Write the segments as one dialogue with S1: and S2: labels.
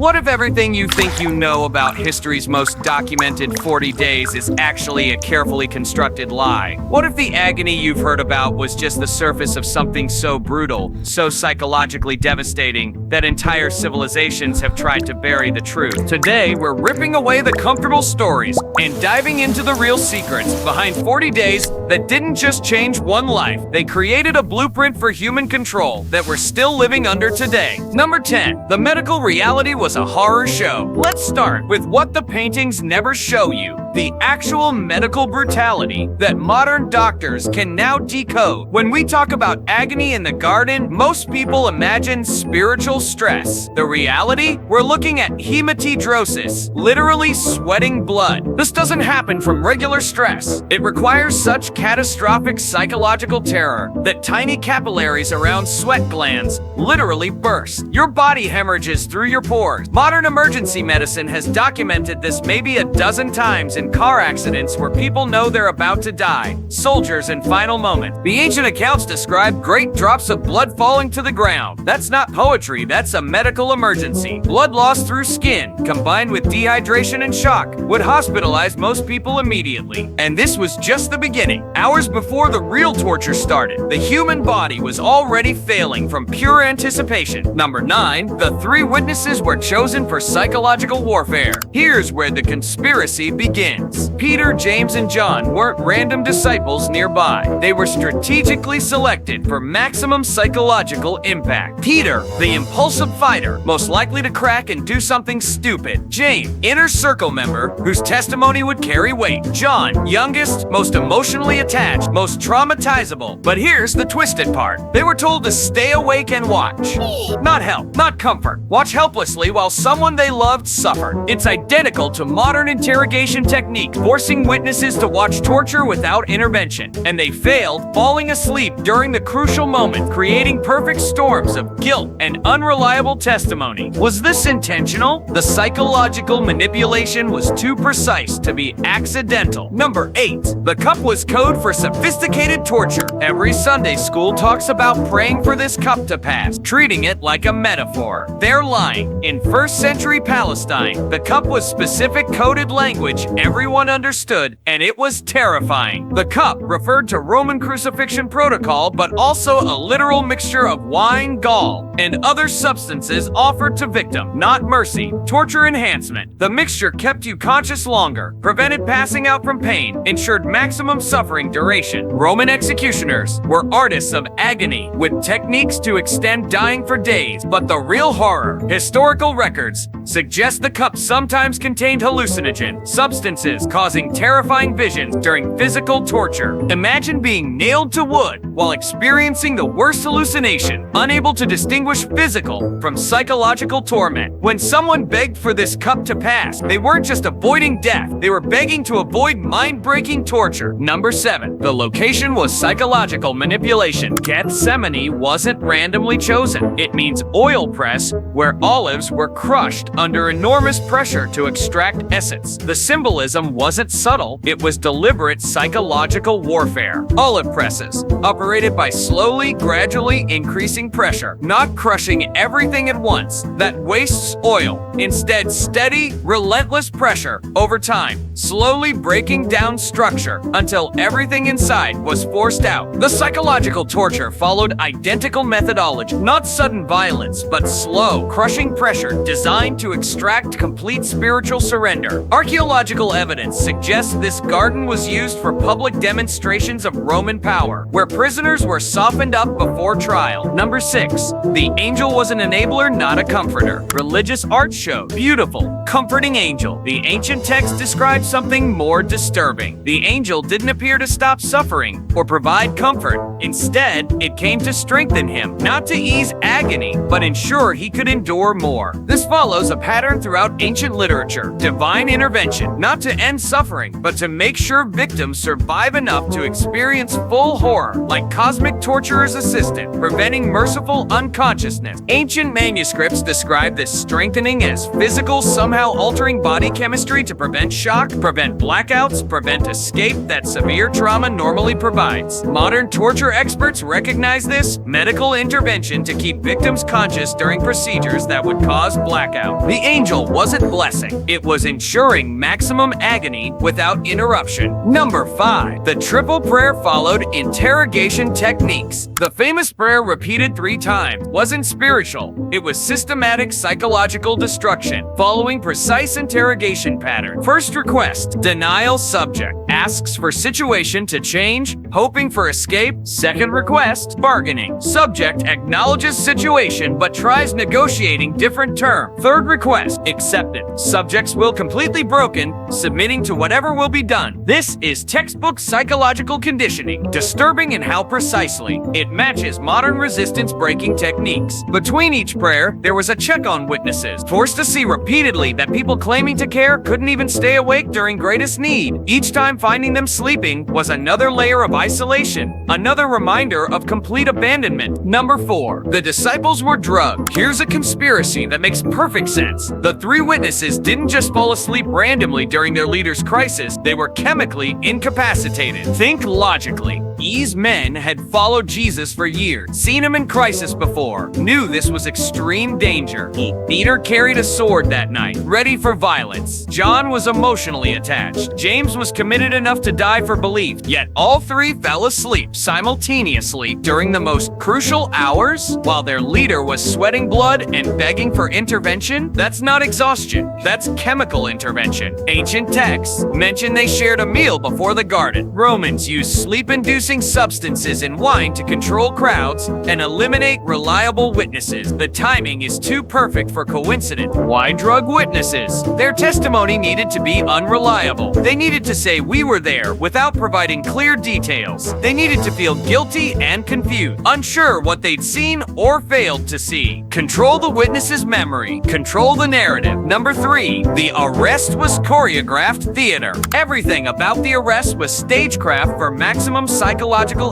S1: What if everything you think you know about history's most documented 40 days is actually a carefully constructed lie? What if the agony you've heard about was just the surface of something so brutal, so psychologically devastating, that entire civilizations have tried to bury the truth? Today, we're ripping away the comfortable stories and diving into the real secrets behind 40 days that didn't just change one life. They created a blueprint for human control that we're still living under today. Number 10. The medical reality was a horror show. Let's start with what the paintings never show you. The actual medical brutality that modern doctors can now decode. When we talk about agony in the garden, most people imagine spiritual stress. The reality? We're looking at hematidrosis, literally sweating blood. This doesn't happen from regular stress. It requires such catastrophic psychological terror that tiny capillaries around sweat glands literally burst. Your body hemorrhages through your pores. Modern emergency medicine has documented this maybe a dozen times in car accidents where people know they're about to die. Soldiers in final moments. The ancient accounts describe great drops of blood falling to the ground. That's not poetry, that's a medical emergency. Blood loss through skin, combined with dehydration and shock, would hospitalize most people immediately. And this was just the beginning. Hours before the real torture started, the human body was already failing from pure anticipation. Number 9. The 3 witnesses were chosen for psychological warfare. Here's where the conspiracy begins. Peter, James, and John weren't random disciples nearby. They were strategically selected for maximum psychological impact. Peter, the impulsive fighter, most likely to crack and do something stupid. James, inner circle member, whose testimony would carry weight. John, youngest, most emotionally attached, most traumatizable. But here's the twisted part. They were told to stay awake and watch. Not help, not comfort. Watch helplessly while someone they loved suffered. It's identical to modern interrogation technique, forcing witnesses to watch torture without intervention. And they failed, falling asleep during the crucial moment, creating perfect storms of guilt and unreliable testimony. Was this intentional? The psychological manipulation was too precise to be accidental. Number 8. The cup was code for sophisticated torture. Every Sunday school talks about praying for this cup to pass, treating it like a metaphor. They're lying. In 1st century Palestine, the cup was specific coded language everyone understood, and it was terrifying. The cup referred to Roman crucifixion protocol, but also a literal mixture of wine, gall, and other substances offered to victim, not mercy. Torture enhancement. The mixture kept you conscious longer, prevented passing out from pain, ensured maximum suffering duration. Roman executioners were artists of agony, with techniques to extend dying for days. But the real horror, historical records suggest the cup sometimes contained hallucinogen, substances causing terrifying visions during physical torture. Imagine being nailed to wood while experiencing the worst hallucination, unable to distinguish physical from psychological torment. When someone begged for this cup to pass, they weren't just avoiding death, they were begging to avoid mind-breaking torture. Number 7. The location was psychological manipulation. Gethsemane wasn't randomly chosen. It means oil press, where olives were crushed under enormous pressure to extract essence. The symbolism wasn't subtle, it was deliberate psychological warfare. Olive presses, operated by slowly, gradually increasing pressure, not crushing everything at once that wastes oil. Instead, steady, relentless pressure over time, slowly breaking down structure until everything inside was forced out. The psychological torture followed identical methodology, not sudden violence, but slow, crushing pressure designed to extract complete spiritual surrender. Archaeological evidence suggests this garden was used for public demonstrations of Roman power, where prisoners were softened up before trial. Number 6. The angel was an enabler, not a comforter. Religious art showed beautiful, comforting angel. The ancient text describes something more disturbing. The angel didn't appear to stop suffering or provide comfort. Instead, it came to strengthen him, not to ease agony, but ensure he could endure more. This follows a pattern throughout ancient literature. Divine intervention, not to end suffering, but to make sure victims survive enough to experience full horror, like cosmic torturer's assistant, preventing merciful unconsciousness consciousness. Ancient manuscripts describe this strengthening as physical, somehow altering body chemistry to prevent shock, prevent blackouts, prevent escape that severe trauma normally provides. Modern torture experts recognize this medical intervention to keep victims conscious during procedures that would cause blackout. The angel wasn't blessing, it was ensuring maximum agony without interruption. Number 5. The triple prayer followed interrogation techniques. The famous prayer repeated 3 times wasn't spiritual, it was systematic psychological destruction, following precise interrogation pattern. First request, denial. Subject asks for situation to change, hoping for escape. Second request, bargaining. Subject acknowledges situation but tries negotiating different term. Third request, accepted. Subject's will completely broken, submitting to whatever will be done. This is textbook psychological conditioning, disturbing in how precisely it matches modern resistance breaking techniques. Between each prayer, there was a check on witnesses, forced to see repeatedly that people claiming to care couldn't even stay awake during greatest need. Each time finding them sleeping was another layer of isolation, another reminder of complete abandonment. Number 4. The disciples were drugged. Here's a conspiracy that makes perfect sense. The 3 witnesses didn't just fall asleep randomly during their leader's crisis, they were chemically incapacitated. Think logically. These men had followed Jesus for years, seen him in crisis before, knew this was extreme danger. Peter carried a sword that night, ready for violence. John was emotionally attached. James was committed enough to die for belief, yet all 3 fell asleep simultaneously during the most crucial hours while their leader was sweating blood and begging for intervention. That's not exhaustion, that's chemical intervention. Ancient texts mention they shared a meal before the garden. Romans used sleep-inducing substances in wine to control crowds and eliminate reliable witnesses. The timing is too perfect for coincidence. Why drug witnesses? Their testimony needed to be unreliable. They needed to say we were there without providing clear details. They needed to feel guilty and confused, unsure what they'd seen or failed to see. Control the witness's memory. Control the narrative. Number 3. The arrest was choreographed theater. Everything about the arrest was stagecraft for maximum psychological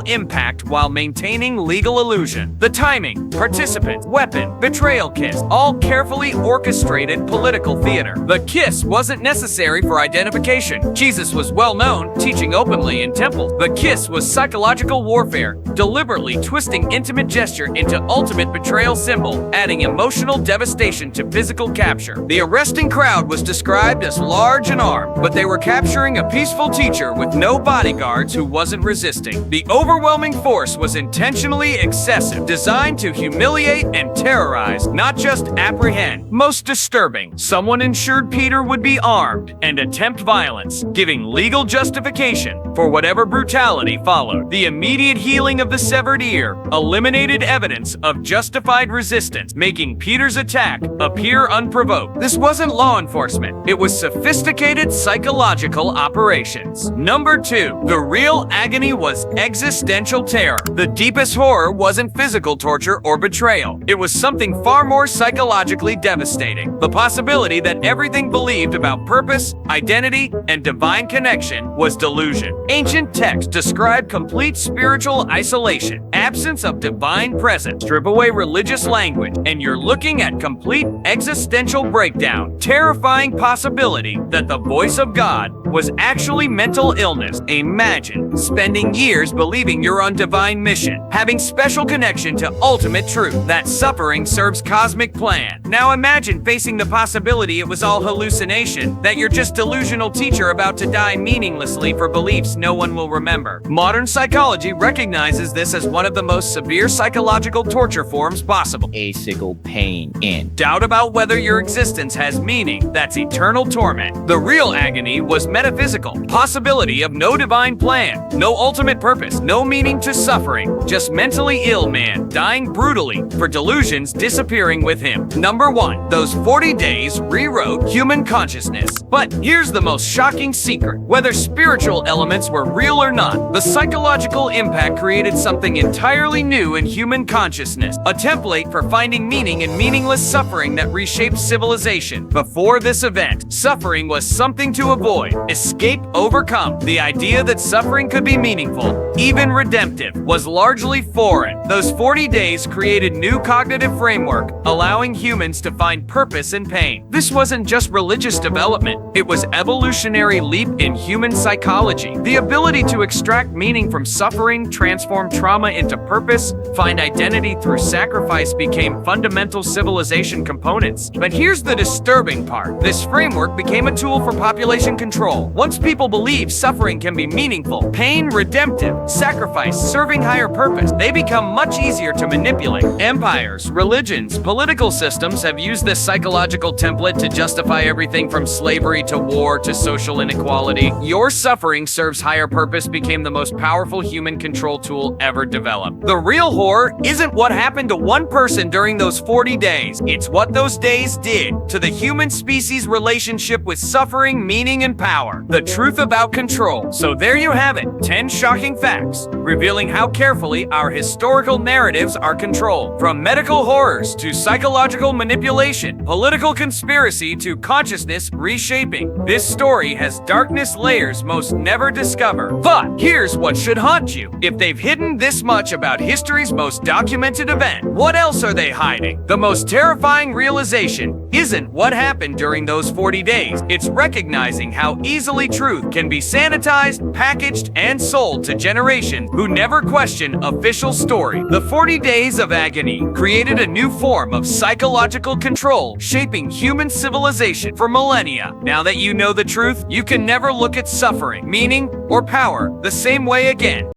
S1: impact while maintaining legal illusion. The timing, participant, weapon, betrayal kiss, all carefully orchestrated political theater. The kiss wasn't necessary for identification. Jesus was well known, teaching openly in temples. The kiss was psychological warfare, deliberately twisting intimate gesture into ultimate betrayal symbol, adding emotional devastation to physical capture. The arresting crowd was described as large and armed, but they were capturing a peaceful teacher with no bodyguards who wasn't resisting. The overwhelming force was intentionally excessive, designed to humiliate and terrorize, not just apprehend. Most disturbing, someone ensured Peter would be armed and attempt violence, giving legal justification for whatever brutality followed. The immediate healing of the severed ear eliminated evidence of justified resistance, making Peter's attack appear unprovoked. This wasn't law enforcement, it was sophisticated psychological operations. Number 2. The real agony was existential terror. The deepest horror wasn't physical torture or betrayal. It was something far more psychologically devastating. The possibility that everything believed about purpose, identity, and divine connection was delusion. Ancient texts describe complete spiritual isolation, absence of divine presence. Strip away religious language, and you're looking at complete existential breakdown. Terrifying possibility that the voice of God was actually mental illness. Imagine spending years believing you're on divine mission, having special connection to ultimate truth, that suffering serves cosmic plan. Now imagine facing the possibility it was all hallucination, that you're just delusional teacher about to die meaninglessly for beliefs no one will remember. Modern psychology recognizes this as one of the most severe psychological torture forms possible.
S2: Acycle pain in.
S1: Doubt about whether your existence has meaning, that's eternal torment. The real agony was metaphysical. Possibility of no divine plan, no ultimate purpose, no meaning to suffering. Just mentally ill man, dying brutally for delusions disappearing with him. Number 1. Those 40 days rewrote human consciousness. But here's the most shocking secret. Whether spiritual elements were real or not, the psychological impact created something entirely new in human consciousness. A template for finding meaning in meaningless suffering that reshaped civilization. Before this event, suffering was something to avoid, escape, overcome. The idea that suffering could be meaningful, even redemptive, was largely foreign. Those 40 days created new cognitive framework, allowing humans to find purpose in pain. This wasn't just religious development, it was evolutionary leap in human psychology. The ability to extract meaning from suffering, transform trauma into purpose, find identity through sacrifice became fundamental civilization components. But here's the disturbing part. This framework became a tool for population control. Once people believe suffering can be meaningful, pain redemptive, sacrifice serving higher purpose, they become much easier to manipulate. Empires, religions, political systems have used this psychological template to justify everything from slavery to war to social inequality. Your suffering serves higher purpose became the most powerful human control tool ever developed. The real horror isn't what happened to one person during those 40 days. It's what those days did to the human species' relationship with suffering, meaning, and power. The truth about control. So there you have it, 10 shocking facts, revealing how carefully our historical narratives are controlled. From medical horrors to psychological manipulation, political conspiracy to consciousness reshaping, this story has darkness layers most never discover. But here's what should haunt you. If they've hidden this much about history's most documented event, what else are they hiding? The most terrifying realization isn't what happened during those 40 days. It's recognizing how easily truth can be sanitized, packaged, and sold to generations who never question official story. The 40 Days of Agony created a new form of psychological control, shaping human civilization for millennia. Now that you know the truth, you can never look at suffering, meaning, or power the same way again.